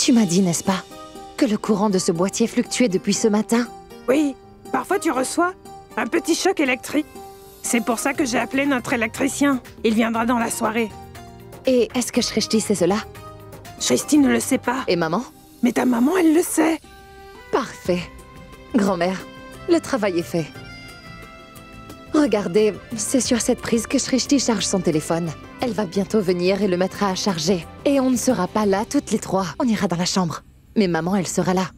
Tu m'as dit, n'est-ce pas, que le courant de ce boîtier fluctuait depuis ce matin? Oui, parfois tu reçois un petit choc électrique. C'est pour ça que j'ai appelé notre électricien. Il viendra dans la soirée. Et est-ce que Shrishti sait cela? Shrishti ne le sait pas. Et maman? Mais ta maman, elle le sait. Parfait. Grand-mère, le travail est fait. Regardez, c'est sur cette prise que Shrishti charge son téléphone. Elle va bientôt venir et le mettra à charger. Et on ne sera pas là toutes les trois. On ira dans la chambre. Mais maman, elle sera là.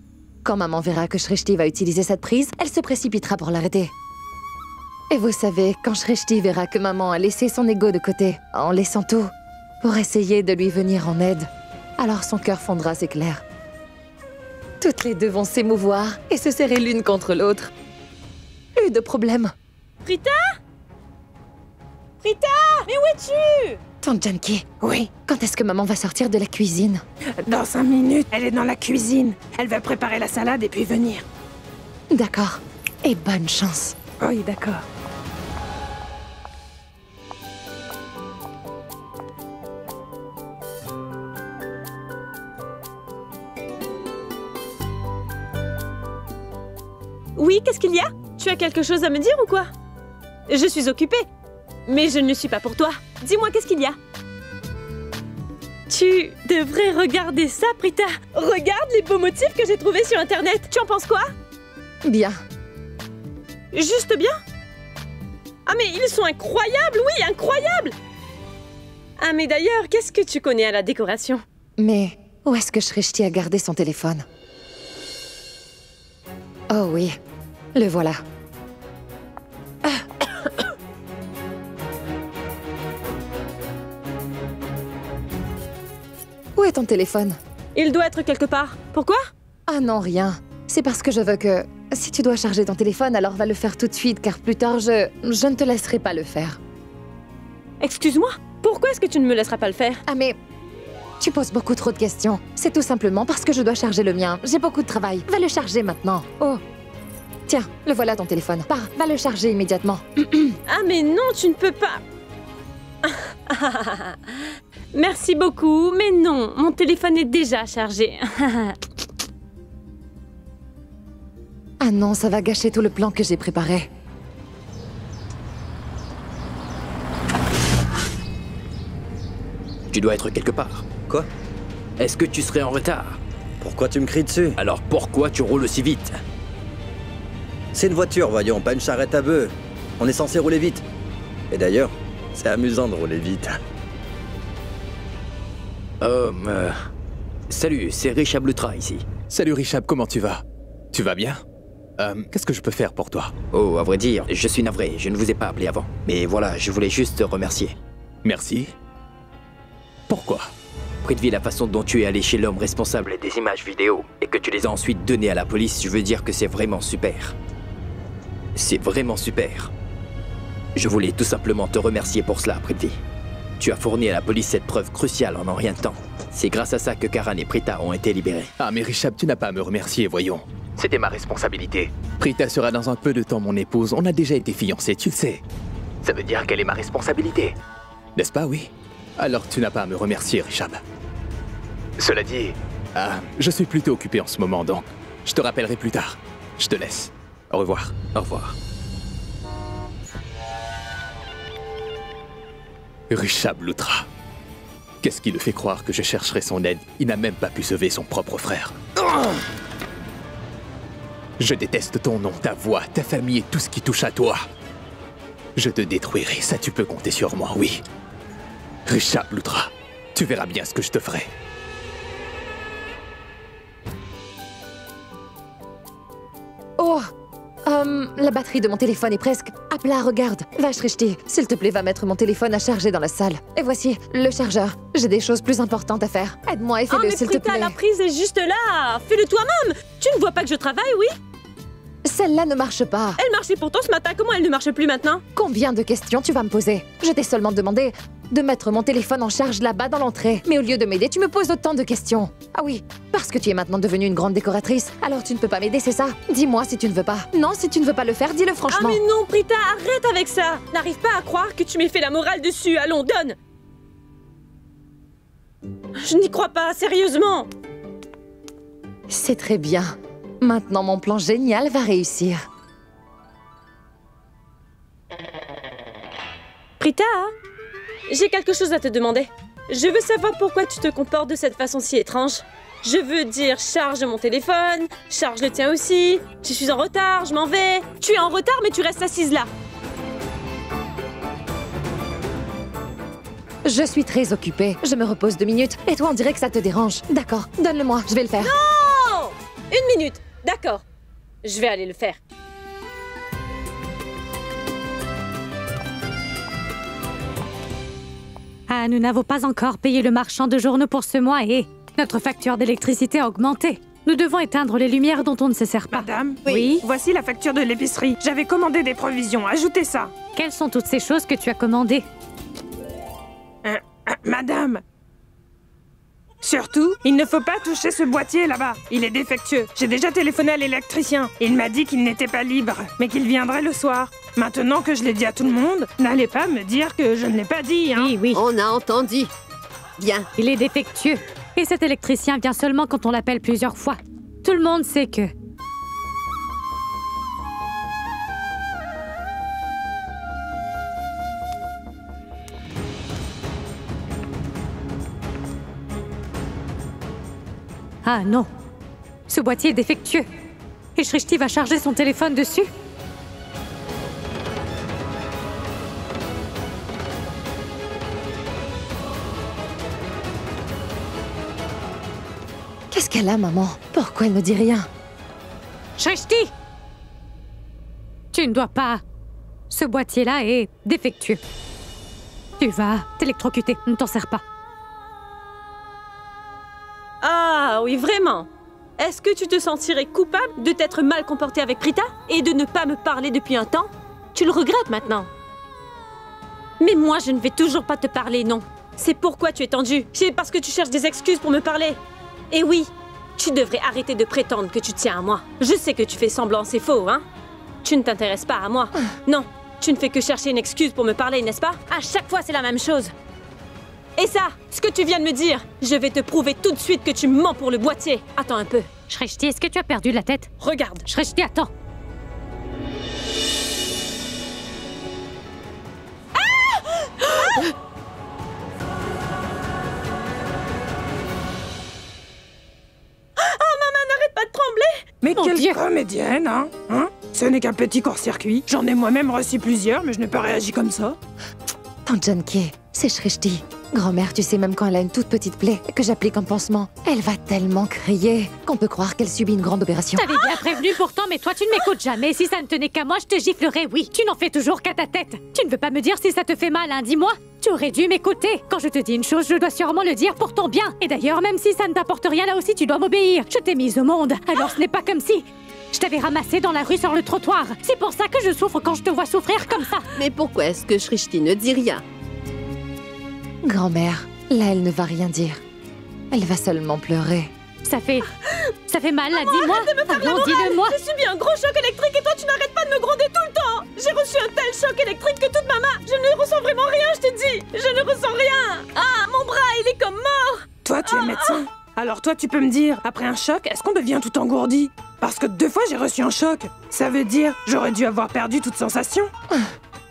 Quand maman verra que Shrishti va utiliser cette prise, elle se précipitera pour l'arrêter. Et vous savez, quand Shrishti verra que maman a laissé son ego de côté, en laissant tout, pour essayer de lui venir en aide, alors son cœur fondra, c'est clair. Toutes les deux vont s'émouvoir et se serrer l'une contre l'autre. Plus de problème. Prita? Prita? Mais où es-tu? Tante Janki, Oui, quand est-ce que maman va sortir de la cuisine? dans 5 minutes, elle est dans la cuisine. Elle va préparer la salade et puis venir. D'accord. Et bonne chance. Oui, d'accord. Oui, qu'est-ce qu'il y a? Tu as quelque chose à me dire ou quoi? Je suis occupée. Mais je ne le suis pas pour toi. Dis-moi, qu'est-ce qu'il y a? Tu devrais regarder ça, Prita. Regarde les beaux motifs que j'ai trouvés sur Internet. Tu en penses quoi? Bien. Juste bien? Ah mais ils sont incroyables, oui, incroyables! Ah mais d'ailleurs, qu'est-ce que tu connais à la décoration? Mais où est-ce que Shrishti a gardé son téléphone? Oh oui, le voilà. Où est ton téléphone? Il doit être quelque part. Pourquoi? Ah non, rien. C'est parce que je veux que... Si tu dois charger ton téléphone, alors va le faire tout de suite, car plus tard, je ne te laisserai pas le faire. Excuse-moi, pourquoi est-ce que tu ne me laisseras pas le faire? Ah mais... Tu poses beaucoup trop de questions. C'est tout simplement parce que je dois charger le mien. J'ai beaucoup de travail. Va le charger maintenant. Oh. Tiens, le voilà ton téléphone. Pars, va le charger immédiatement. Ah mais non, tu ne peux pas. Merci beaucoup, mais non, mon téléphone est déjà chargé. Ah non, ça va gâcher tout le plan que j'ai préparé. Tu dois être quelque part. Quoi? Est-ce que tu serais en retard? Pourquoi tu me cries dessus? Alors pourquoi tu roules aussi vite? C'est une voiture, voyons, pas une charrette à bœufs. On est censé rouler vite. Et d'ailleurs, c'est amusant de rouler vite. Salut, c'est Rishab Lutra ici. Salut Rishab, comment tu vas? Tu vas bien? Qu'est-ce que je peux faire pour toi? Oh, à vrai dire, je suis navré, je ne vous ai pas appelé avant. Mais voilà, je voulais juste te remercier. Merci. Pourquoi? Prithvi, la façon dont tu es allé chez l'homme responsable des images vidéo et que tu les as ensuite données à la police, je veux dire que c'est vraiment super. C'est vraiment super. Je voulais tout simplement te remercier pour cela, Prithvi. Tu as fourni à la police cette preuve cruciale en rien de temps. C'est grâce à ça que Karan et Prita ont été libérés. Ah mais Rishab, tu n'as pas à me remercier, voyons. C'était ma responsabilité. Prita sera dans un peu de temps mon épouse, on a déjà été fiancés, tu le sais. Ça veut dire qu'elle est ma responsabilité. N'est-ce pas, oui? Alors tu n'as pas à me remercier, Rishab. Cela dit, je suis plutôt occupé en ce moment, donc je te rappellerai plus tard. Je te laisse. Au revoir. Au revoir. Rishab Lutra. Qu'est-ce qui le fait croire que je chercherai son aide? Il n'a même pas pu sauver son propre frère. Je déteste ton nom, ta voix, ta famille et tout ce qui touche à toi. Je te détruirai, ça tu peux compter sur moi, oui. Rishab Lutra, tu verras bien ce que je te ferai. Oh, la batterie de mon téléphone est presque à plat, regarde. Va, Shrishti, s'il te plaît, va mettre mon téléphone à charger dans la salle. Et voici le chargeur. J'ai des choses plus importantes à faire. Aide-moi et fais-le, s'il te Prita, plaît. la prise est juste là. Fais-le toi-même. Tu ne vois pas que je travaille, oui? Celle-là ne marche pas. Elle marchait pourtant ce matin, comment elle ne marche plus maintenant? Combien de questions tu vas me poser? Je t'ai seulement demandé de mettre mon téléphone en charge là-bas dans l'entrée. Mais au lieu de m'aider, tu me poses autant de questions. Ah oui, parce que tu es maintenant devenue une grande décoratrice. Alors tu ne peux pas m'aider, c'est ça? Dis-moi si tu ne veux pas. Non, si tu ne veux pas le faire, dis-le franchement. Ah mais non, Prita, arrête avec ça. N'arrive pas à croire que tu m'aies fait la morale dessus. Allons, donne. Je n'y crois pas, sérieusement. C'est très bien. Maintenant, mon plan génial va réussir. Prita, j'ai quelque chose à te demander. Je veux savoir pourquoi tu te comportes de cette façon si étrange. Je veux dire, charge mon téléphone, charge le tien aussi. Je suis en retard, je m'en vais. Tu es en retard, mais tu restes assise là. Je suis très occupée. Je me repose 2 minutes. Et toi, on dirait que ça te dérange. D'accord, donne-le-moi, je vais le faire. Non! 1 minute, d'accord. Je vais aller le faire. Ah, nous n'avons pas encore payé le marchand de journaux pour ce mois et notre facture d'électricité a augmenté. Nous devons éteindre les lumières dont on ne se sert pas. Madame, Oui. voici la facture de l'épicerie. J'avais commandé des provisions, ajoutez ça. Quelles sont toutes ces choses que tu as commandées? Madame. Surtout, il ne faut pas toucher ce boîtier là-bas. Il est défectueux. J'ai déjà téléphoné à l'électricien. Il m'a dit qu'il n'était pas libre, mais qu'il viendrait le soir. Maintenant que je l'ai dit à tout le monde, n'allez pas me dire que je ne l'ai pas dit, hein. Oui, oui. On a entendu. Bien. Il est défectueux. Et cet électricien vient seulement quand on l'appelle plusieurs fois. Tout le monde sait que... Ah non. Ce boîtier est défectueux. Et Shrishti va charger son téléphone dessus? Qu'est-ce qu'elle a, maman? Pourquoi elle ne dit rien? Shrishti! Tu ne dois pas... Ce boîtier-là est défectueux. Tu vas t'électrocuter, ne t'en sers pas. Ah oui, vraiment. Est-ce que tu te sentirais coupable de t'être mal comporté avec Prita et de ne pas me parler depuis un temps? Tu le regrettes maintenant. Mais moi, je ne vais toujours pas te parler, non. C'est pourquoi tu es tendu. C'est parce que tu cherches des excuses pour me parler. Et oui, tu devrais arrêter de prétendre que tu tiens à moi. Je sais que tu fais semblant, c'est faux, hein? Tu ne t'intéresses pas à moi. Non, tu ne fais que chercher une excuse pour me parler, n'est-ce pas? À chaque fois, c'est la même chose. Et ça, ce que tu viens de me dire, je vais te prouver tout de suite que tu mens pour le boîtier. Attends un peu. Shrishti, est-ce que tu as perdu la tête? Regarde. Shrishti, attends. Pas de trembler. Mais Mon quelle Dieu. comédienne, hein? Ce n'est qu'un petit court-circuit. J'en ai moi-même reçu plusieurs, mais je n'ai pas réagi comme ça. Tante Janke, c'est Shrishti. Grand-mère, tu sais, même quand elle a une toute petite plaie que j'applique en pansement, elle va tellement crier qu'on peut croire qu'elle subit une grande opération. T'avais bien prévenu pourtant, mais toi tu ne m'écoutes jamais. Si ça ne tenait qu'à moi, je te giflerais, oui. Tu n'en fais toujours qu'à ta tête. Tu ne veux pas me dire si ça te fait mal, hein, dis-moi. Tu aurais dû m'écouter. Quand je te dis une chose, je dois sûrement le dire pour ton bien. Et d'ailleurs, même si ça ne t'apporte rien, là aussi tu dois m'obéir. Je t'ai mise au monde, alors ce n'est pas comme si... Je t'avais ramassé dans la rue sur le trottoir. C'est pour ça que je souffre quand je te vois souffrir comme ça. Mais pourquoi est-ce que Shrishti ne dit rien? Grand-mère, là, elle ne va rien dire. Elle va seulement pleurer. Ça fait mal, là, dis-moi. Alors dis-le-moi. J'ai subi un gros choc électrique et toi tu n'arrêtes pas de me gronder tout le temps. J'ai reçu un tel choc électrique que toute ma main, je ne ressens vraiment rien, je te dis. Je ne ressens rien. Ah, mon bras, il est comme mort. Toi, tu es médecin. Alors toi, tu peux me dire, après un choc, est-ce qu'on devient tout engourdi? Parce que 2 fois, j'ai reçu un choc. Ça veut dire, j'aurais dû avoir perdu toute sensation.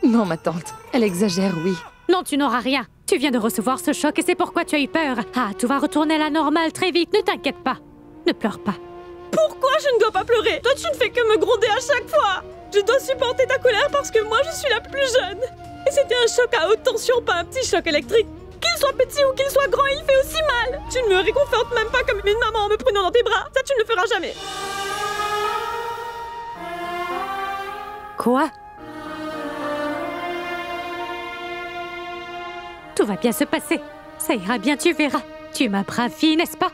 Non, ma tante, elle exagère, oui. Non, tu n'auras rien. Tu viens de recevoir ce choc et c'est pourquoi tu as eu peur. Ah, tout va retourner à la normale très vite, ne t'inquiète pas. Ne pleure pas. Pourquoi je ne dois pas pleurer? Toi, tu ne fais que me gronder à chaque fois. Je dois supporter ta colère parce que moi, je suis la plus jeune. Et c'était un choc à haute tension, pas un petit choc électrique. Qu'il soit petit ou qu'il soit grand, il fait aussi mal. Tu ne me réconfortes même pas comme une maman en me prenant dans tes bras. Ça, tu ne le feras jamais. Quoi? Tout va bien se passer. Ça ira bien, tu verras. Tu es ma brave fille, n'est-ce pas?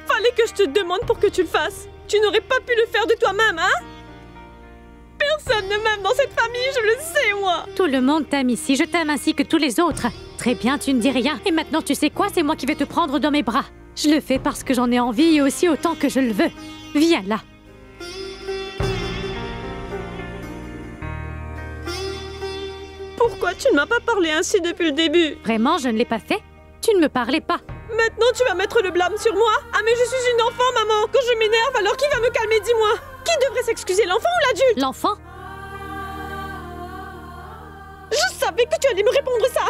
Fallait que je te demande pour que tu le fasses. Tu n'aurais pas pu le faire de toi-même, hein? Personne ne m'aime dans cette famille, je le sais, moi. Tout le monde t'aime ici, je t'aime ainsi que tous les autres. Très bien, tu ne dis rien. Et maintenant, tu sais quoi? C'est moi qui vais te prendre dans mes bras. Je le fais parce que j'en ai envie et aussi autant que je le veux. Viens là. Pourquoi tu ne m'as pas parlé ainsi depuis le début? Vraiment, je ne l'ai pas fait? Tu ne me parlais pas. Mais maintenant tu vas mettre le blâme sur moi? Ah mais je suis une enfant, maman. Quand je m'énerve, alors qui va me calmer, dis-moi? Qui devrait s'excuser, l'enfant ou l'adulte? L'enfant? Je savais que tu allais me répondre ça.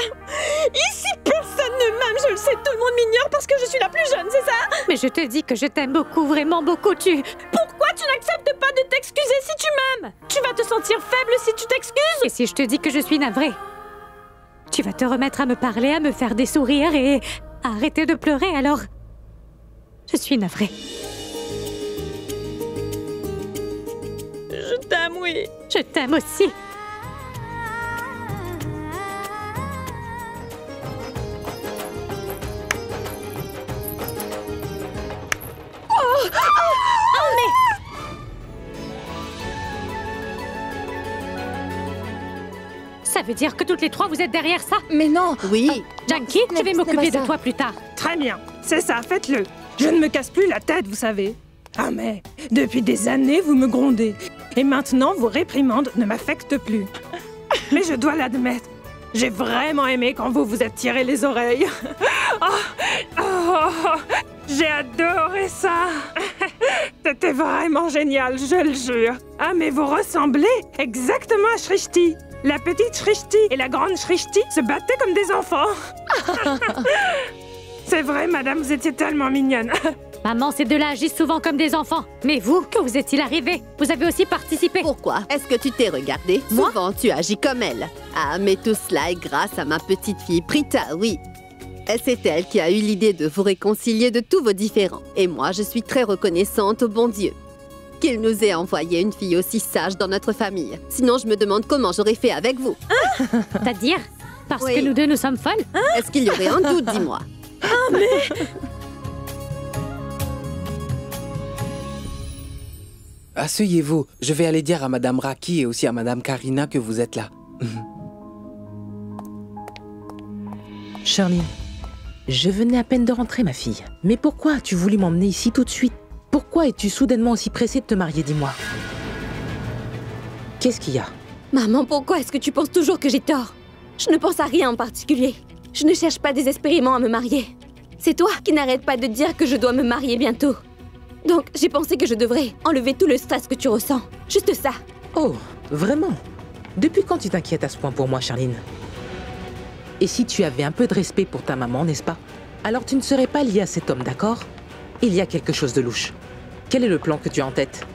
Ici, personne ne m'aime, je le sais. Tout le monde m'ignore parce que je suis la plus jeune, c'est ça? Mais je te dis que je t'aime beaucoup, vraiment beaucoup, Pourquoi tu n'acceptes pas de t'excuser si tu m'aimes? Tu vas te sentir faible si tu t'excuses? Et si je te dis que je suis navrée? Tu vas te remettre à me parler, à me faire des sourires et à arrêter de pleurer, alors... Je suis navrée. Je t'aime, oui. Je t'aime aussi. Ça veut dire que toutes les trois, vous êtes derrière ça? Mais non. Oui. Janky, je vais m'occuper de toi plus tard. Très bien, c'est ça, faites-le. Je ne me casse plus la tête, vous savez. Ah mais, depuis des années, vous me grondez. Et maintenant, vos réprimandes ne m'affectent plus. Mais je dois l'admettre, j'ai vraiment aimé quand vous vous êtes tiré les oreilles. J'ai adoré ça. C'était vraiment génial, je le jure. Ah mais vous ressemblez exactement à Shrishti. La petite Shrishti et la grande Shrishti se battaient comme des enfants. C'est vrai, madame, vous étiez tellement mignonne. Maman, ces deux-là agissent souvent comme des enfants. Mais vous, que vous est-il arrivé? Vous avez aussi participé. Pourquoi? Est-ce que tu t'es regardé? Moi? Souvent, tu agis comme elle. Ah, mais tout cela est grâce à ma petite fille Prita, oui. Et c'est elle qui a eu l'idée de vous réconcilier de tous vos différends. Et moi, je suis très reconnaissante au bon Dieu qu'il nous ait envoyé une fille aussi sage dans notre famille. Sinon, je me demande comment j'aurais fait avec vous. C'est-à-dire? Parce Oui. que nous deux, nous sommes folles? Est-ce qu'il y aurait un doute, dis-moi? Asseyez-vous. Je vais aller dire à Madame Raki et aussi à Madame Karina que vous êtes là. Charline, je venais à peine de rentrer, ma fille. Mais pourquoi as-tu voulu m'emmener ici tout de suite? Pourquoi es-tu soudainement aussi pressée de te marier, dis-moi? Qu'est-ce qu'il y a? Maman, pourquoi est-ce que tu penses toujours que j'ai tort? Je ne pense à rien en particulier. Je ne cherche pas désespérément à me marier. C'est toi qui n'arrêtes pas de dire que je dois me marier bientôt. Donc, j'ai pensé que je devrais enlever tout le stress que tu ressens. Juste ça. Oh, vraiment? Depuis quand tu t'inquiètes à ce point pour moi, Charline? Et si tu avais un peu de respect pour ta maman, n'est-ce pas? Alors tu ne serais pas liée à cet homme, d'accord? Il y a quelque chose de louche. Quel est le plan que tu as en tête?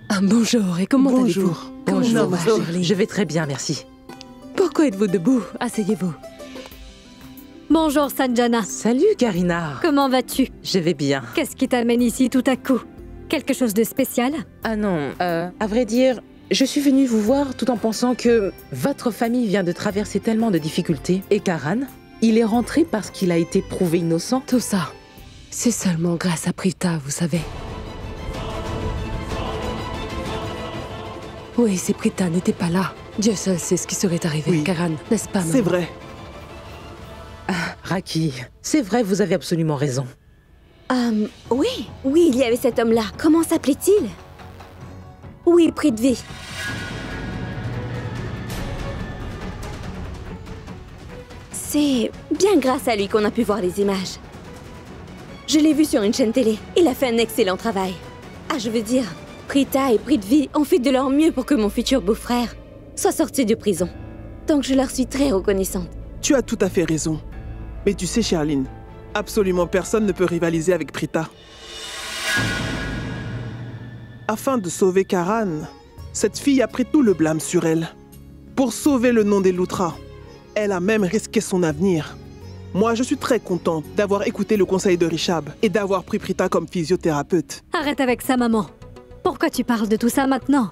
Ah, bonjour, et comment allez-vous? Bonjour, ma Charline. je vais très bien, merci. Pourquoi êtes-vous debout? Asseyez-vous. Bonjour, Sanjana. Salut, Karina. Comment vas-tu? Je vais bien. Qu'est-ce qui t'amène ici tout à coup? Quelque chose de spécial? Ah non, à vrai dire, je suis venue vous voir tout en pensant que votre famille vient de traverser tellement de difficultés. Et Karan, il est rentré parce qu'il a été prouvé innocent. Tout ça, c'est seulement grâce à Prita, vous savez. Oui, si Prita n'était pas là, Dieu seul sait ce qui serait arrivé, Oui. Karan, n'est-ce pas, maman? C'est vrai. Raki, c'est vrai, vous avez absolument raison. Oui, il y avait cet homme-là. Comment s'appelait-il? Oui, Prithvi. C'est bien grâce à lui qu'on a pu voir les images. Je l'ai vu sur une chaîne télé. Il a fait un excellent travail. Ah, je veux dire, Prita et Prithvi ont fait de leur mieux pour que mon futur beau-frère soit sorti de prison. Donc je leur suis très reconnaissante. Tu as tout à fait raison. Mais tu sais, Charline, absolument personne ne peut rivaliser avec Prita. Afin de sauver Karan, cette fille a pris tout le blâme sur elle. Pour sauver le nom des Loutras, elle a même risqué son avenir. Moi, je suis très contente d'avoir écouté le conseil de Rishab et d'avoir pris Prita comme physiothérapeute. Arrête avec ça, maman. Pourquoi tu parles de tout ça maintenant?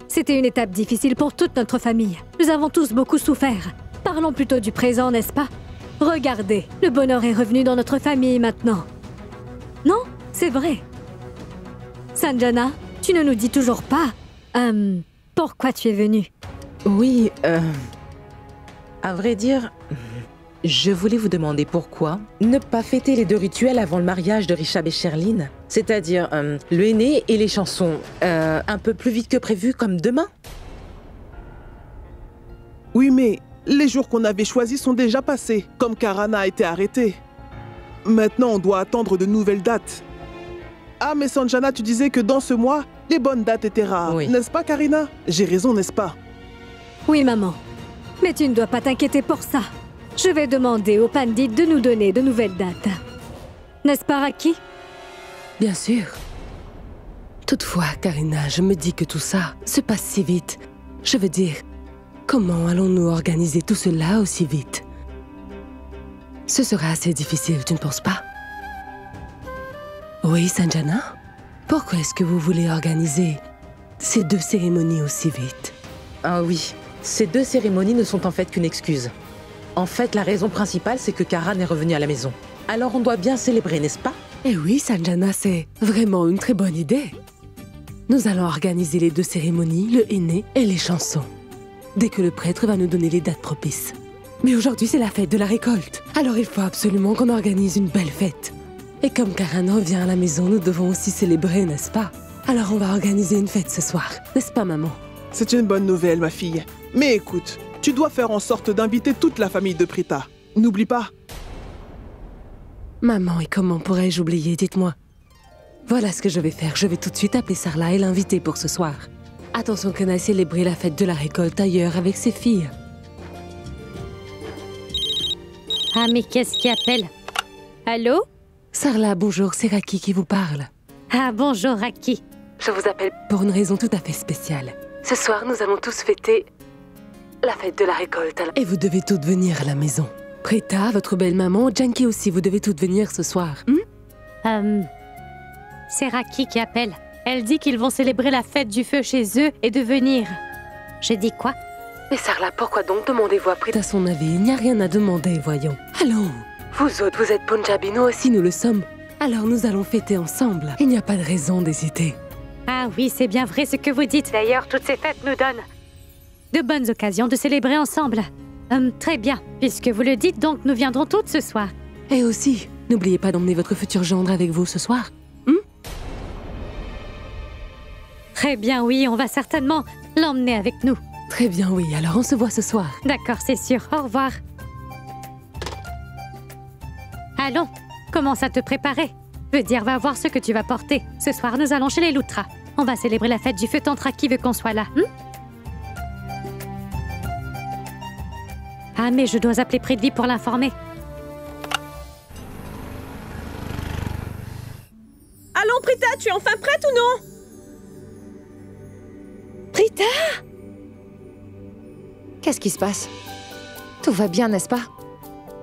C'était une étape difficile pour toute notre famille. Nous avons tous beaucoup souffert. Parlons plutôt du présent, n'est-ce pas? Regardez, le bonheur est revenu dans notre famille maintenant. Non, c'est vrai. Sanjana, tu ne nous dis toujours pas, pourquoi tu es venue? Oui, à vrai dire, je voulais vous demander pourquoi ne pas fêter les deux rituels avant le mariage de Rishab et Sherline. C'est-à-dire le henné et les chansons un peu plus vite que prévu, comme demain. Oui, mais Les jours qu'on avait choisis sont déjà passés, comme Karan a été arrêté. Maintenant, on doit attendre de nouvelles dates. Ah, mais Sanjana, tu disais que dans ce mois, les bonnes dates étaient rares. Oui. N'est-ce pas, Karina? J'ai raison, n'est-ce pas? Oui, maman. Mais tu ne dois pas t'inquiéter pour ça. Je vais demander au Pandit de nous donner de nouvelles dates. N'est-ce pas, Raki? Bien sûr. Toutefois, Karina, je me dis que tout ça se passe si vite. Je veux dire, comment allons-nous organiser tout cela aussi vite? Ce sera assez difficile, tu ne penses pas? Oui, Sanjana? Pourquoi est-ce que vous voulez organiser ces 2 cérémonies aussi vite? Ah oui, ces 2 cérémonies ne sont en fait qu'une excuse. En fait, la raison principale, c'est que Karan est revenu à la maison. Alors on doit bien célébrer, n'est-ce pas? Eh oui, Sanjana, c'est vraiment une très bonne idée. Nous allons organiser les 2 cérémonies, le henné et les chansons. Dès que le prêtre va nous donner les dates propices. Mais aujourd'hui, c'est la fête de la récolte. Alors il faut absolument qu'on organise une belle fête. Et comme Karan revient à la maison, nous devons aussi célébrer, n'est-ce pas? Alors on va organiser une fête ce soir, n'est-ce pas, maman? C'est une bonne nouvelle, ma fille. Mais écoute, tu dois faire en sorte d'inviter toute la famille de Prita. N'oublie pas. Maman, et comment pourrais-je oublier? Dites-moi. Voilà ce que je vais faire. Je vais tout de suite appeler Sarla et l'inviter pour ce soir. Attention qu'on aille célébrer la fête de la récolte ailleurs avec ses filles. Ah, mais qu'est-ce qui appelle? Allô? Sarla, bonjour, c'est Raki qui vous parle. Ah, bonjour, Raki. Je vous appelle pour une raison tout à fait spéciale. Ce soir, nous allons tous fêter la fête de la récolte. Et vous devez toutes venir à la maison. Prita, votre belle maman, Janki aussi, vous devez toutes venir ce soir. C'est Raki qui appelle. Elle dit qu'ils vont célébrer la fête du feu chez eux et de venir. J'ai dit quoi? Mais Sarla, pourquoi donc demandez-vous à Prita son avis? Il n'y a rien à demander, voyons. Allons. Vous autres, vous êtes Punjabi, nous aussi nous le sommes. Alors nous allons fêter ensemble. Il n'y a pas de raison d'hésiter. Ah oui, c'est bien vrai ce que vous dites. D'ailleurs, toutes ces fêtes nous donnent de bonnes occasions de célébrer ensemble. Très bien. Puisque vous le dites, donc nous viendrons toutes ce soir. Et aussi, n'oubliez pas d'emmener votre futur gendre avec vous ce soir. Très bien, oui, on va certainement l'emmener avec nous. Très bien, oui. Alors on se voit ce soir. D'accord, c'est sûr. Au revoir. Allons, commence à te préparer. Veux dire, va voir ce que tu vas porter. Ce soir, nous allons chez les Loutras. On va célébrer la fête du feu Tantra qui veut qu'on soit là. Ah, mais je dois appeler Prithvi pour l'informer. Allons, Prita, tu es enfin prête ou non? Prita? Qu'est-ce qui se passe? Tout va bien, n'est-ce pas?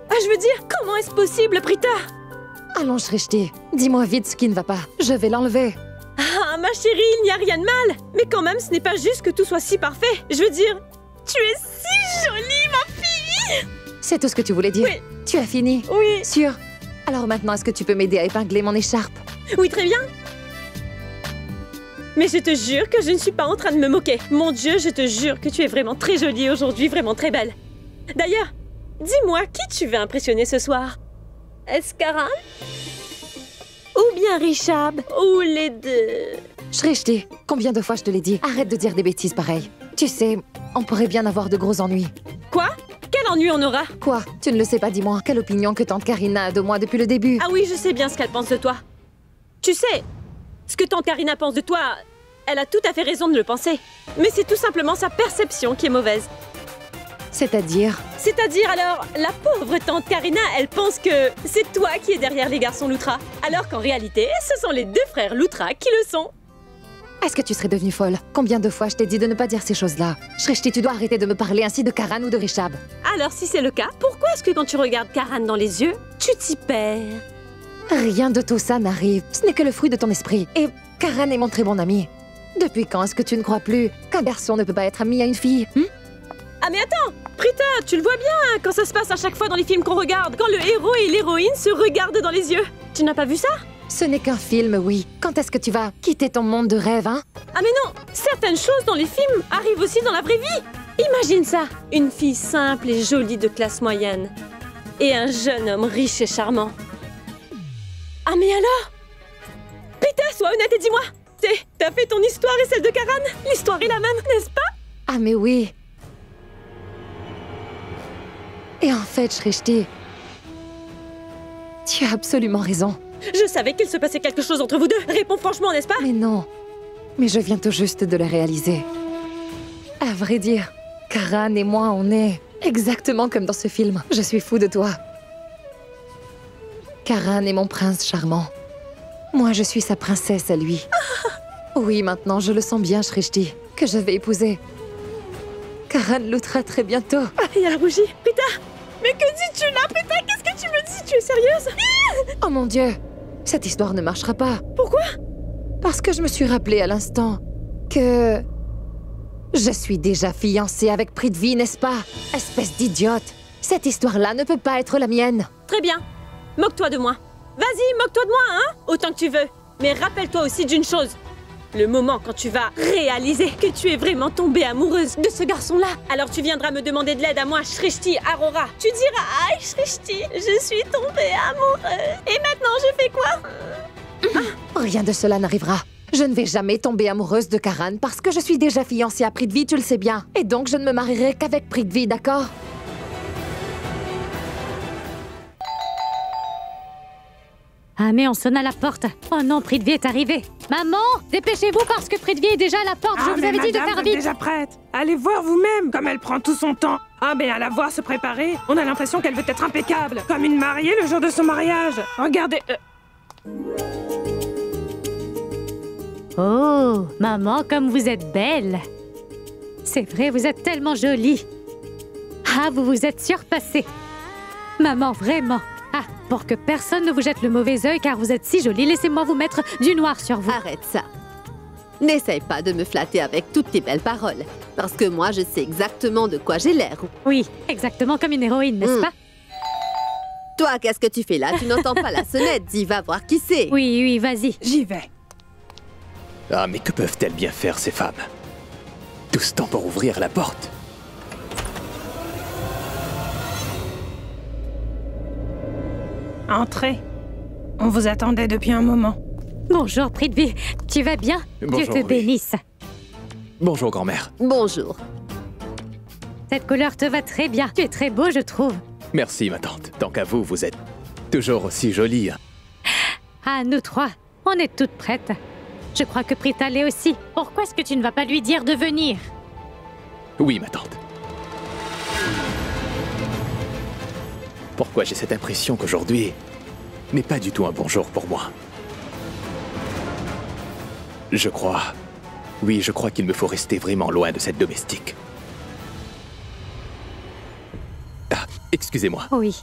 Ah, je veux dire, comment est-ce possible, Prita? Allons, Shrishti, dis-moi vite ce qui ne va pas. Je vais l'enlever. Ah, ma chérie, il n'y a rien de mal. Mais quand même, ce n'est pas juste que tout soit si parfait. Je veux dire, tu es si jolie, ma fille. C'est tout ce que tu voulais dire? Oui. Tu as fini? Oui. Sûr? Alors maintenant, est-ce que tu peux m'aider à épingler mon écharpe? Oui, très bien. Mais je te jure que je ne suis pas en train de me moquer. Mon Dieu, je te jure que tu es vraiment très jolie aujourd'hui, vraiment très belle. D'ailleurs, dis-moi, qui tu veux impressionner ce soir? Est-ce Karan? Ou bien Rishab? Ou les deux? Shrishti, combien de fois je te l'ai dit? Arrête de dire des bêtises pareilles. Tu sais, on pourrait bien avoir de gros ennuis. Quoi? Quel ennui on aura? Quoi? Tu ne le sais pas, dis-moi. Quelle opinion que tante Karina a de moi depuis le début? Ah oui, je sais bien ce qu'elle pense de toi. Tu sais, ce que tante Karina pense de toi, elle a tout à fait raison de le penser. Mais c'est tout simplement sa perception qui est mauvaise. C'est-à-dire? C'est-à-dire alors, la pauvre tante Karina, elle pense que c'est toi qui es derrière les garçons Loutra. Alors qu'en réalité, ce sont les deux frères Loutra qui le sont. Est-ce que tu serais devenue folle? Combien de fois je t'ai dit de ne pas dire ces choses-là? Shrishti, tu dois arrêter de me parler ainsi de Karan ou de Rishab. Alors si c'est le cas, pourquoi est-ce que quand tu regardes Karan dans les yeux, tu t'y perds? Rien de tout ça n'arrive. Ce n'est que le fruit de ton esprit. Et Karan est mon très bon ami. Depuis quand est-ce que tu ne crois plus qu'un garçon ne peut pas être ami à une fille? Ah mais attends, Prita, tu le vois bien quand ça se passe à chaque fois dans les films qu'on regarde, quand le héros et l'héroïne se regardent dans les yeux. Tu n'as pas vu ça? Ce n'est qu'un film, oui. Quand est-ce que tu vas quitter ton monde de rêve, hein? Ah mais non, certaines choses dans les films arrivent aussi dans la vraie vie. Imagine ça, une fille simple et jolie de classe moyenne. Et un jeune homme riche et charmant. Ah mais alors? Prita, sois honnête et dis-moi. T'as fait ton histoire et celle de Karan? L'histoire est la même, n'est-ce pas? Ah mais oui. Et en fait, Shrishti, tu as absolument raison. Je savais qu'il se passait quelque chose entre vous deux. Réponds franchement, n'est-ce pas? Mais non. Mais je viens tout juste de le réaliser. À vrai dire, Karan et moi, on est exactement comme dans ce film. Je suis fou de toi. Karan est mon prince charmant. Moi, je suis sa princesse à lui. Oui, maintenant, je le sens bien, Shrishti, que je vais épouser Karan Luthra très bientôt. Et elle rougit. Prita, mais que dis-tu là, Prita? Qu'est-ce que tu me dis? Tu es sérieuse? Oh mon Dieu, cette histoire ne marchera pas. Pourquoi? Parce que je me suis rappelé à l'instant que... je suis déjà fiancée avec Prithvi, n'est-ce pas? Espèce d'idiote. Cette histoire-là ne peut pas être la mienne. Très bien. Moque-toi de moi. Vas-y, moque-toi de moi, hein? Autant que tu veux. Mais rappelle-toi aussi d'une chose. Le moment quand tu vas réaliser que tu es vraiment tombée amoureuse de ce garçon-là, alors tu viendras me demander de l'aide à moi, Shrishti Arora. Tu diras, aïe Shrishti, je suis tombée amoureuse. Et maintenant, je fais quoi? Rien de cela n'arrivera. Je ne vais jamais tomber amoureuse de Karan parce que je suis déjà fiancée à Prithvi, tu le sais bien. Et donc, je ne me marierai qu'avec Prithvi, d'accord? Ah mais on sonne à la porte. Oh non, Prithvi est arrivé. Maman, dépêchez-vous parce que Prithvi est déjà à la porte. Je vous avais dit de faire vite. Déjà prête. Allez voir vous-même comme elle prend tout son temps. Ah mais à la voir se préparer, on a l'impression qu'elle veut être impeccable, comme une mariée le jour de son mariage. Regardez. Oh, maman, comme vous êtes belle. C'est vrai, vous êtes tellement jolie. Ah, vous vous êtes surpassée. Maman, vraiment. Ah, pour que personne ne vous jette le mauvais œil car vous êtes si jolie, laissez-moi vous mettre du noir sur vous. Arrête ça. N'essaye pas de me flatter avec toutes tes belles paroles. Parce que moi, je sais exactement de quoi j'ai l'air. Oui, exactement comme une héroïne, n'est-ce pas? Toi, qu'est-ce que tu fais là? Tu n'entends pas la sonnette. Dis, va voir qui c'est. Oui, oui, vas-y. J'y vais. Ah, mais que peuvent-elles bien faire, ces femmes? Tout ce temps pour ouvrir la porte. Entrez. On vous attendait depuis un moment. Bonjour, Prithvi. Tu vas bien? Bonjour, Dieu te oui. bénisse. Bonjour, grand-mère. Bonjour. Cette couleur te va très bien. Tu es très beau, je trouve. Merci, ma tante. Tant qu'à vous, vous êtes toujours aussi jolie. Ah, nous trois, on est toutes prêtes. Je crois que Prita l'est aussi. Pourquoi est-ce que tu ne vas pas lui dire de venir? Oui, ma tante. Pourquoi j'ai cette impression qu'aujourd'hui n'est pas du tout un bon jour pour moi? Je crois... Oui, je crois qu'il me faut rester vraiment loin de cette domestique. Ah, excusez-moi. Oui.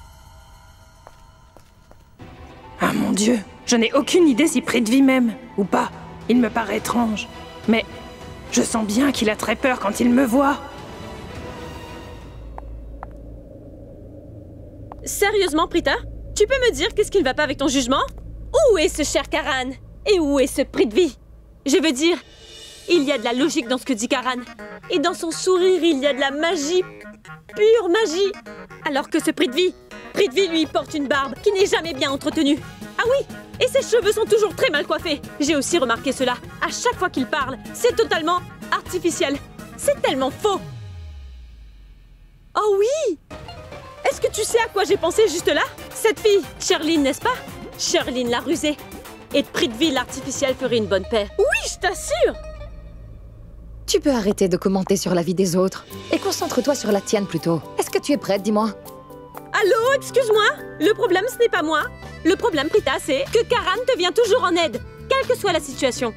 Ah mon Dieu, je n'ai aucune idée si Prithvi m'aime ou pas. Il me paraît étrange. Mais je sens bien qu'il a très peur quand il me voit. Sérieusement, Prita? Tu peux me dire qu'est-ce qui ne va pas avec ton jugement? Où est ce cher Karan? Et où est ce Prithvi? Je veux dire, il y a de la logique dans ce que dit Karan. Et dans son sourire, il y a de la magie. Pure magie. Alors que ce Prithvi, lui, porte une barbe qui n'est jamais bien entretenue. Ah oui, et ses cheveux sont toujours très mal coiffés. J'ai aussi remarqué cela. À chaque fois qu'il parle, c'est totalement artificiel. C'est tellement faux. Oh oui! Est-ce que tu sais à quoi j'ai pensé juste là? Cette fille, Sherline, n'est-ce pas? Sherline la rusée. Et Prithvi l'artificiel ferait une bonne paire. Oui, je t'assure! Tu peux arrêter de commenter sur la vie des autres et concentre-toi sur la tienne plutôt. Est-ce que tu es prête, dis-moi? Allô, excuse-moi? Le problème, ce n'est pas moi. Le problème, Prita, c'est que Karan te vient toujours en aide, quelle que soit la situation.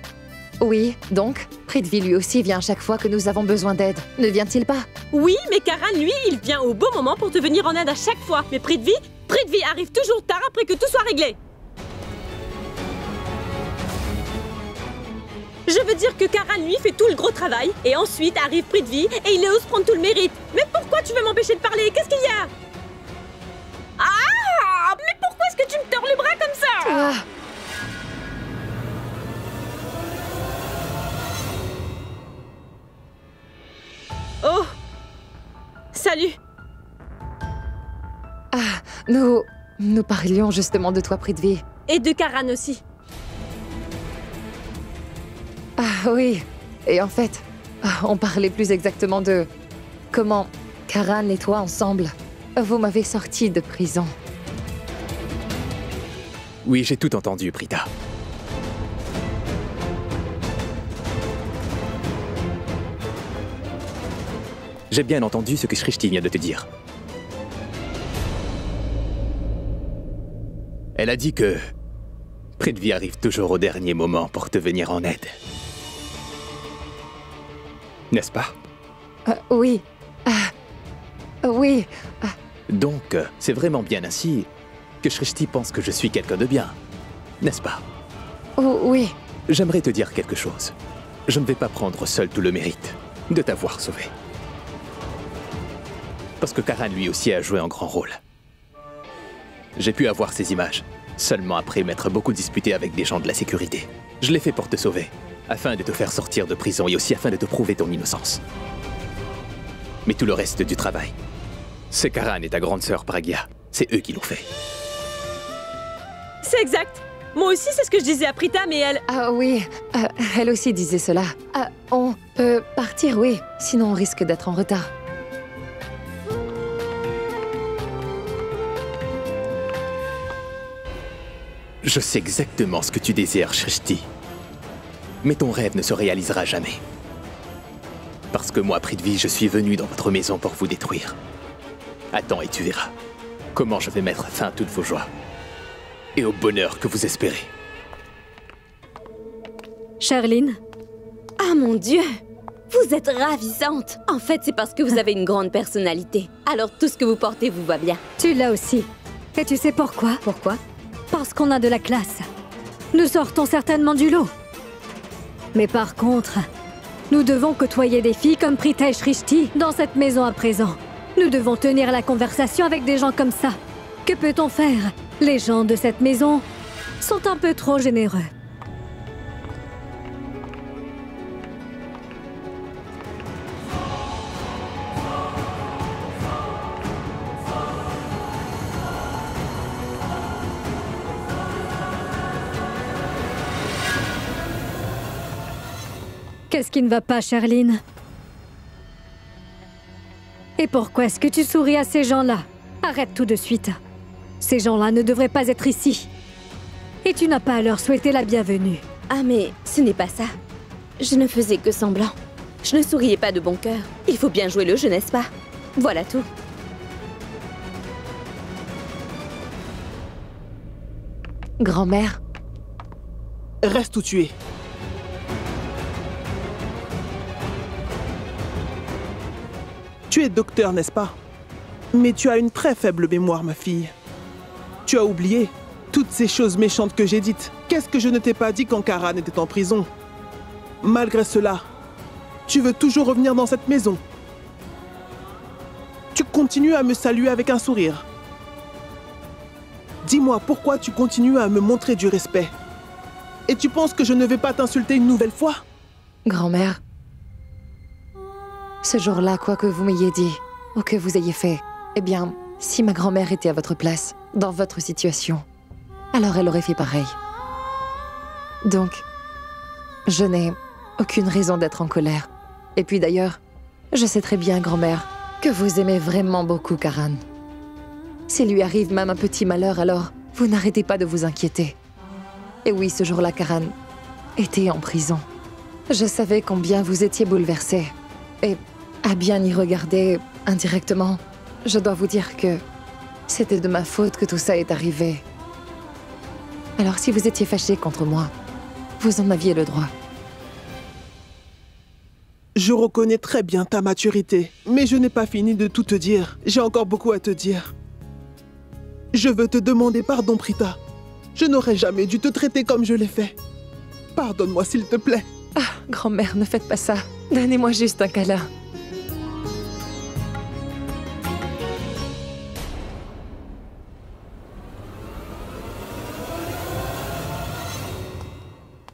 Oui, donc, Prithvi lui aussi vient à chaque fois que nous avons besoin d'aide. Ne vient-il pas? Oui, mais Karan, lui, il vient au bon moment pour te venir en aide à chaque fois. Mais Prithvi arrive toujours tard après que tout soit réglé. Je veux dire que Karan, lui, fait tout le gros travail. Et ensuite arrive Prithvi et il ose prendre tout le mérite. Mais pourquoi tu veux m'empêcher de parler? Qu'est-ce qu'il y a? Ah! Mais pourquoi est-ce que tu me tords le bras comme ça? Ah. Oh! Salut! Ah, nous parlions justement de toi, Prithvi. Et de Karan aussi. Ah oui, et en fait, on parlait plus exactement de comment Karan et toi ensemble vous m'avez sorti de prison. Oui, j'ai tout entendu, Prita. J'ai bien entendu ce que Shrishti vient de te dire. Elle a dit que Prithvi arrive toujours au dernier moment pour te venir en aide. N'est-ce pas? Oui. Oui. Donc, c'est vraiment bien ainsi que Shrishti pense que je suis quelqu'un de bien, n'est-ce pas? Oh, oui. J'aimerais te dire quelque chose. Je ne vais pas prendre seul tout le mérite de t'avoir sauvé. Parce que Karan lui aussi a joué un grand rôle. J'ai pu avoir ces images, seulement après m'être beaucoup disputé avec des gens de la sécurité. Je l'ai fait pour te sauver, afin de te faire sortir de prison et aussi afin de te prouver ton innocence. Mais tout le reste du travail, c'est Karan et ta grande sœur Pragya. C'est eux qui l'ont fait. C'est exact. Moi aussi, c'est ce que je disais à Prita, mais elle... Ah oui, elle aussi disait cela. On peut partir, oui. Sinon, on risque d'être en retard. Je sais exactement ce que tu désires, Shrishti. Mais ton rêve ne se réalisera jamais. Parce que moi, Prithvi, je suis venu dans votre maison pour vous détruire. Attends et tu verras comment je vais mettre fin à toutes vos joies et au bonheur que vous espérez. Charline? Ah mon Dieu! Vous êtes ravissante! En fait, c'est parce que vous avez une grande personnalité. Alors tout ce que vous portez vous va bien. Tu l'as aussi. Et tu sais pourquoi? Pourquoi? Parce qu'on a de la classe. Nous sortons certainement du lot. Mais par contre, nous devons côtoyer des filles comme Prita et Shrishti dans cette maison à présent. Nous devons tenir la conversation avec des gens comme ça. Que peut-on faire? Les gens de cette maison sont un peu trop généreux. Qu'est-ce qui ne va pas, Charline? Et pourquoi est-ce que tu souris à ces gens-là? Arrête tout de suite. Ces gens-là ne devraient pas être ici. Et tu n'as pas à leur souhaiter la bienvenue. Ah mais ce n'est pas ça. Je ne faisais que semblant. Je ne souriais pas de bon cœur. Il faut bien jouer le jeu, n'est-ce pas? Voilà tout. Grand-mère? Reste où tu es. Tu es docteur, n'est-ce pas? Mais tu as une très faible mémoire, ma fille. Tu as oublié toutes ces choses méchantes que j'ai dites. Qu'est-ce que je ne t'ai pas dit quand Karan était en prison? Malgré cela, tu veux toujours revenir dans cette maison. Tu continues à me saluer avec un sourire. Dis-moi pourquoi tu continues à me montrer du respect. Et tu penses que je ne vais pas t'insulter une nouvelle fois? Grand-mère, ce jour-là, quoi que vous m'ayez dit, ou que vous ayez fait, eh bien, si ma grand-mère était à votre place, dans votre situation, alors elle aurait fait pareil. Donc, je n'ai aucune raison d'être en colère. Et puis d'ailleurs, je sais très bien, grand-mère, que vous aimez vraiment beaucoup Karan. S'il lui arrive même un petit malheur, alors vous n'arrêtez pas de vous inquiéter. Et oui, ce jour-là, Karan était en prison. Je savais combien vous étiez bouleversée. Et à bien y regarder indirectement, je dois vous dire que c'était de ma faute que tout ça est arrivé. Alors si vous étiez fâché contre moi, vous en aviez le droit. Je reconnais très bien ta maturité, mais je n'ai pas fini de tout te dire. J'ai encore beaucoup à te dire. Je veux te demander pardon, Prita. Je n'aurais jamais dû te traiter comme je l'ai fait. Pardonne-moi, s'il te plaît. Ah, grand-mère, ne faites pas ça. Donnez-moi juste un câlin.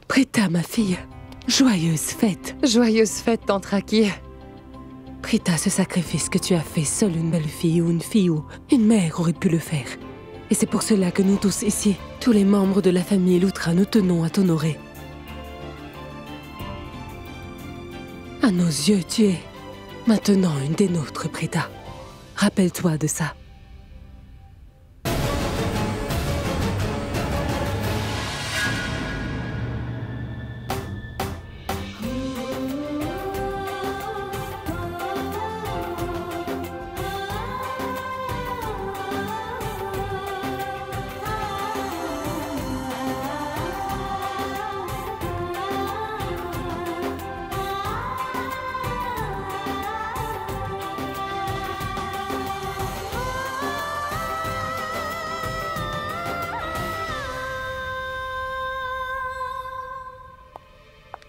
Prita, ma fille, joyeuse fête. Joyeuse fête, tante Raki. Prita, ce sacrifice que tu as fait, seule une belle fille ou une mère aurait pu le faire. Et c'est pour cela que nous tous ici, tous les membres de la famille Lutra, nous tenons à t'honorer. À nos yeux, tu es maintenant une des nôtres, Prita. Rappelle-toi de ça.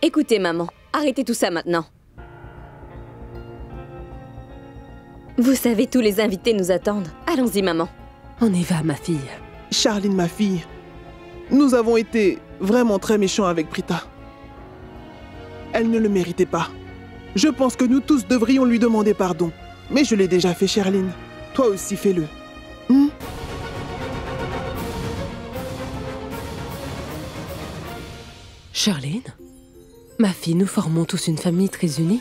Écoutez, maman, arrêtez tout ça maintenant. Vous savez, tous les invités nous attendent. Allons-y, maman. On y va, ma fille. Charline, ma fille, nous avons été vraiment très méchants avec Prita. Elle ne le méritait pas. Je pense que nous tous devrions lui demander pardon. Mais je l'ai déjà fait, Charline. Toi aussi, fais-le. Charline, ma fille, nous formons tous une famille très unie.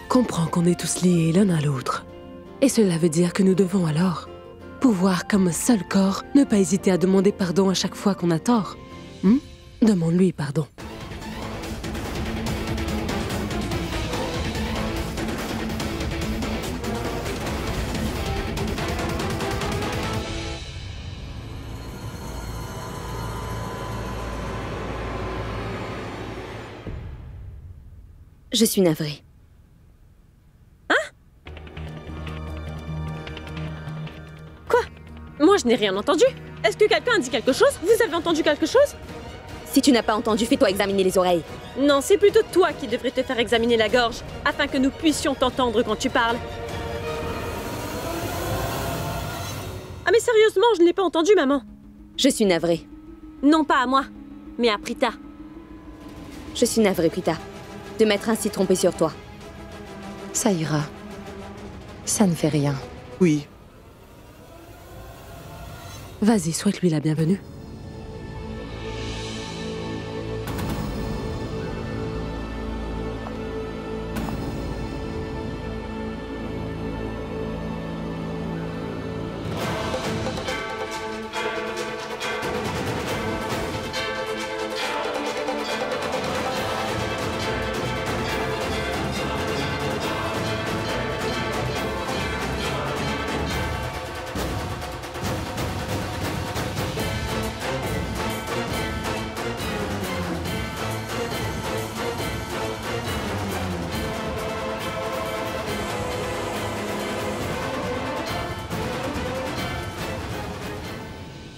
Comprends qu'on est tous liés l'un à l'autre. Et cela veut dire que nous devons alors pouvoir, comme un seul corps, ne pas hésiter à demander pardon à chaque fois qu'on a tort. Demande-lui pardon. Je suis navrée. Moi, je n'ai rien entendu. Est-ce que quelqu'un a dit quelque chose? Vous avez entendu quelque chose? Si tu n'as pas entendu, fais-toi examiner les oreilles. Non, c'est plutôt toi qui devrais te faire examiner la gorge, afin que nous puissions t'entendre quand tu parles. Ah mais sérieusement, je ne l'ai pas entendu, maman. Je suis navrée. Non pas à moi, mais à Prita. Je suis navrée, Prita, de m'être ainsi trompée sur toi. Ça ira. Ça ne fait rien. Oui. Vas-y, souhaite-lui la bienvenue.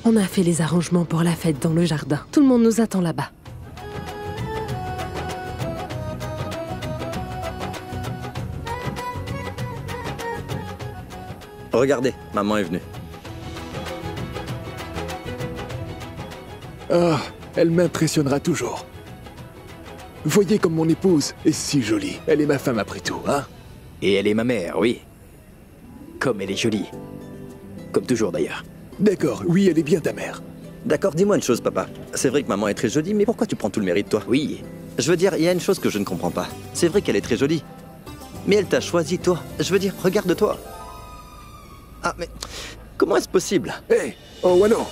On a fait les arrangements pour la fête dans le jardin. Tout le monde nous attend là-bas. Regardez, maman est venue. Ah, elle m'impressionnera toujours. Voyez comme mon épouse est si jolie. Elle est ma femme après tout, hein? Et elle est ma mère, oui. Comme elle est jolie. Comme toujours d'ailleurs. D'accord, oui, elle est bien ta mère. D'accord, dis-moi une chose, papa. C'est vrai que maman est très jolie, mais pourquoi tu prends tout le mérite, toi? Oui. Je veux dire, il y a une chose que je ne comprends pas. C'est vrai qu'elle est très jolie. Mais elle t'a choisi, toi. Je veux dire, regarde-toi. Ah, mais comment est-ce possible? Hé, hey, oh Wano.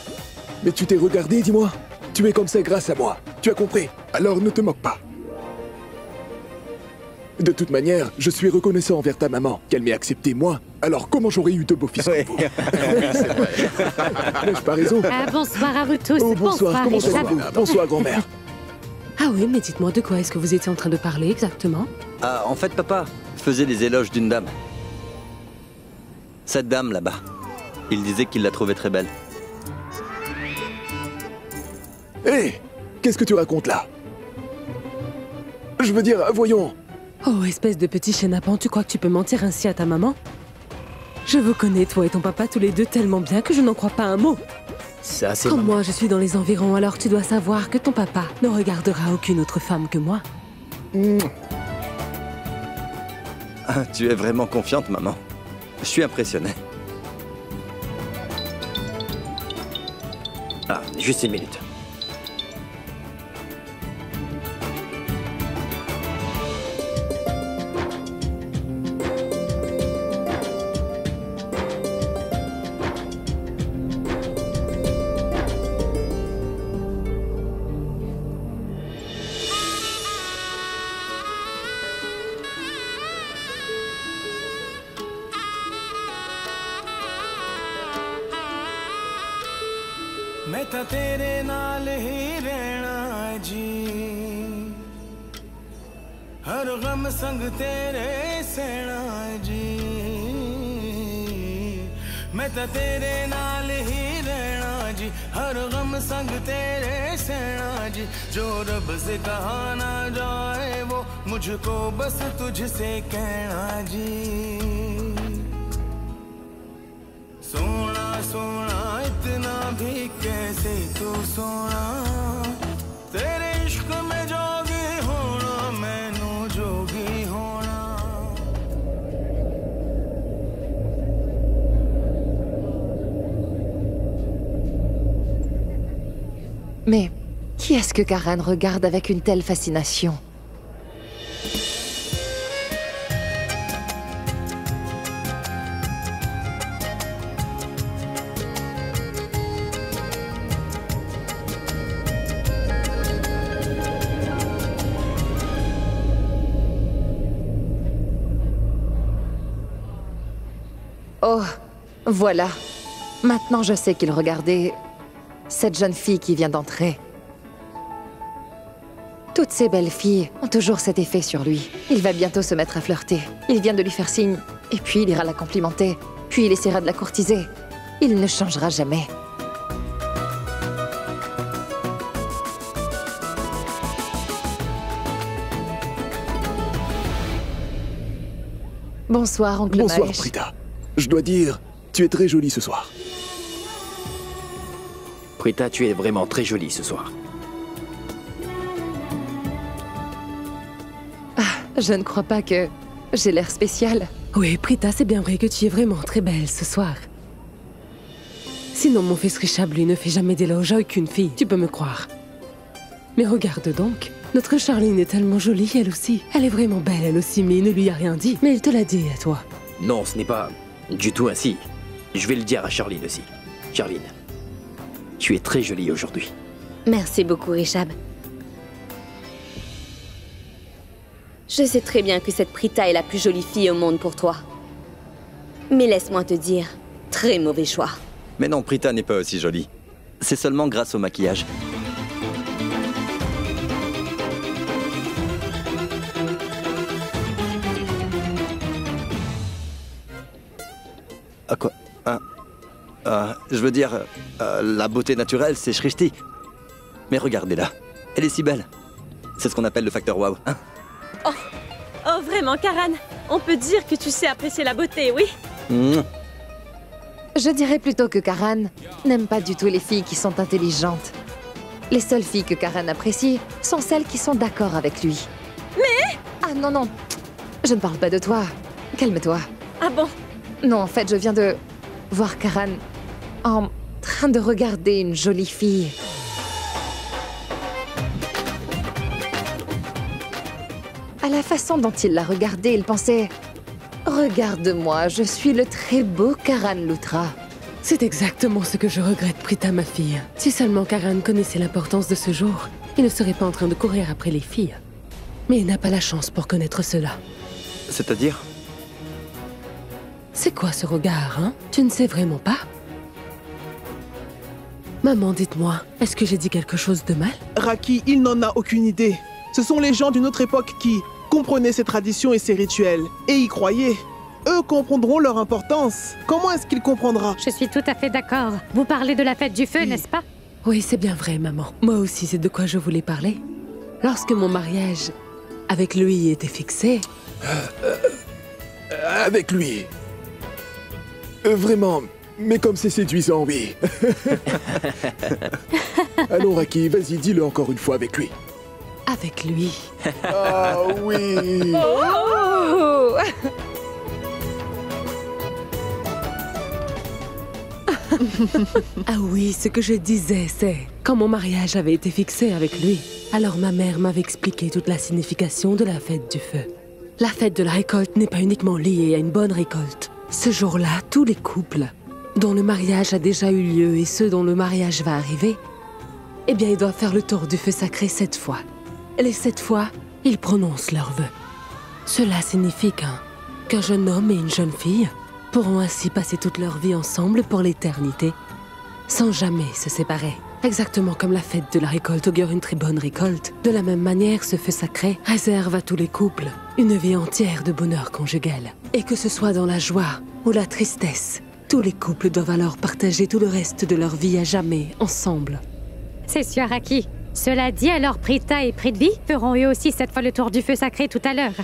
Mais tu t'es regardé, dis-moi. Tu es comme ça grâce à moi. Tu as compris? Alors ne te moque pas. De toute manière, je suis reconnaissant envers ta maman, qu'elle m'ait accepté moi. Alors comment j'aurais eu de beaux fils comme vous? C'est vrai. N'ai-je pas raison? Bonsoir à vous tous. Oh, bonsoir, comment allez-vous? Bonsoir, grand-mère. Ah oui, mais dites-moi de quoi est-ce que vous étiez en train de parler exactement? Ah, en fait, papa faisait des éloges d'une dame. Cette dame là-bas. Il disait qu'il la trouvait très belle. Hé, hey, qu'est-ce que tu racontes là? Je veux dire, voyons. Oh, espèce de petit chenapan, tu crois que tu peux mentir ainsi à ta maman? Je vous connais, toi et ton papa, tous les deux tellement bien que je n'en crois pas un mot. Ça, c'est Comme moi, je suis dans les environs, alors tu dois savoir que ton papa ne regardera aucune autre femme que moi. Ah, tu es vraiment confiante, maman. Je suis impressionné. Ah, juste une minute. मैं था तेरे नाल ही रहना जी हर गम संग तेरे सहना जी मैं था तेरे नाल ही रहना जी हर गम संग तेरे सहना जी जो रब से कहा ना जाए वो मुझको बस तुझसे कहना जी सोना सोना इतना भी कैसे तू सोना तेरे इश्क में जोगी होना मैनू जोगी होना Mais qui est-ce que Karan regarde avec une telle fascination? Oh, voilà. Maintenant, je sais qu'il regardait cette jeune fille qui vient d'entrer. Toutes ces belles filles ont toujours cet effet sur lui. Il va bientôt se mettre à flirter. Il vient de lui faire signe, et puis il ira la complimenter, puis il essaiera de la courtiser. Il ne changera jamais. Bonsoir, oncle Mahesh. Bonsoir, Prita. Je dois dire, tu es très jolie ce soir. Prita, tu es vraiment très jolie ce soir. Je ne crois pas que j'ai l'air spécial. Oui, Prita, c'est bien vrai que tu es vraiment très belle ce soir. Sinon, mon fils Richard, lui, ne fait jamais d'éloges à aucune fille, tu peux me croire. Mais regarde donc, notre Charline est tellement jolie, elle aussi. Elle est vraiment belle, elle aussi, mais il ne lui a rien dit. Mais il te l'a dit à toi. Non, ce n'est pas du tout ainsi. Je vais le dire à Charline aussi. Charline, tu es très jolie aujourd'hui. Merci beaucoup, Richard. Je sais très bien que cette Prita est la plus jolie fille au monde pour toi. Mais laisse-moi te dire, très mauvais choix. Mais non, Prita n'est pas aussi jolie. C'est seulement grâce au maquillage. À quoi? Je veux dire, la beauté naturelle, c'est Shrishti. Mais regardez-la, elle est si belle. C'est ce qu'on appelle le facteur wow, hein? Oh, vraiment, Karan, on peut dire que tu sais apprécier la beauté, oui? Je dirais plutôt que Karan n'aime pas du tout les filles qui sont intelligentes. Les seules filles que Karan apprécie sont celles qui sont d'accord avec lui. Mais... Ah non, non, je ne parle pas de toi. Calme-toi. Ah bon? Non, en fait, je viens de voir Karan en train de regarder une jolie fille. À la façon dont il la regardait, il pensait « Regarde-moi, je suis le très beau Karan Luthra. » C'est exactement ce que je regrette, Prita, ma fille. Si seulement Karan connaissait l'importance de ce jour, il ne serait pas en train de courir après les filles. Mais il n'a pas la chance pour connaître cela. C'est-à-dire? C'est quoi ce regard, hein? Tu ne sais vraiment pas? Maman, dites-moi, est-ce que j'ai dit quelque chose de mal? Raki, il n'en a aucune idée. Ce sont les gens d'une autre époque qui comprenaient ces traditions et ces rituels, et y croyaient. Eux comprendront leur importance. Comment est-ce qu'il comprendra? Je suis tout à fait d'accord. Vous parlez de la fête du feu, oui. N'est-ce pas? Oui, c'est bien vrai, maman. Moi aussi, c'est de quoi je voulais parler. Lorsque mon mariage avec lui était fixé... Avec lui? Vraiment, mais comme c'est séduisant, oui. Allons, Raki, vas-y, dis-le encore une fois avec lui. Avec lui. Ah oui. Oh. Ah oui, ce que je disais, c'est... Quand mon mariage avait été fixé avec lui, alors ma mère m'avait expliqué toute la signification de la fête du feu. La fête de la récolte n'est pas uniquement liée à une bonne récolte. Ce jour-là, tous les couples dont le mariage a déjà eu lieu et ceux dont le mariage va arriver, eh bien, ils doivent faire le tour du feu sacré 7 fois. Et les 7 fois, ils prononcent leurs vœux. Cela signifie qu'un jeune homme et une jeune fille pourront ainsi passer toute leur vie ensemble pour l'éternité, sans jamais se séparer. Exactement comme la fête de la récolte augure une très bonne récolte, de la même manière, ce feu sacré réserve à tous les couples une vie entière de bonheur conjugal. Et que ce soit dans la joie ou la tristesse, Tous les couples doivent alors partager tout le reste de leur vie à jamais, ensemble. C'est sûr, Raki. Cela dit, alors Prita et Prithvi feront eux aussi cette fois le tour du feu sacré tout à l'heure.